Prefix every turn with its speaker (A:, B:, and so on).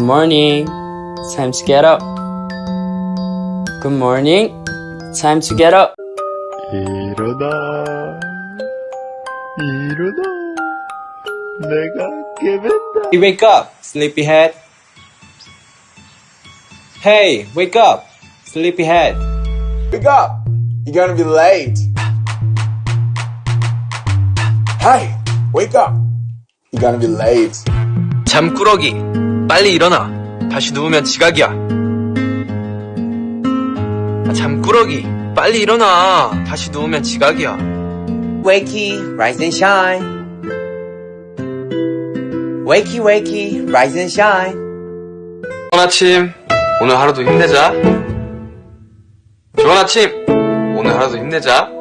A: morning. Time to get up. Good morning. Time to get up.
B: 일어나 내가 깨맨다.
C: Hey, wake up, sleepyhead. Hey, wake up, sleepyhead.
D: Wake up! You're gonna be late. Hey, wake up! You're gonna be late.
E: 잠꾸러기, 빨리 일어나. 다시 누우면 지각이야. 잠꾸러기, 빨리 일어나. 다시 누우면 지각이야.
F: Wakey, rise and shine. Wakey, wakey, rise and shine.
E: 좋은 아침, 오늘 하루도 힘내자. 좋은 아침, 오늘 하루도 힘내자.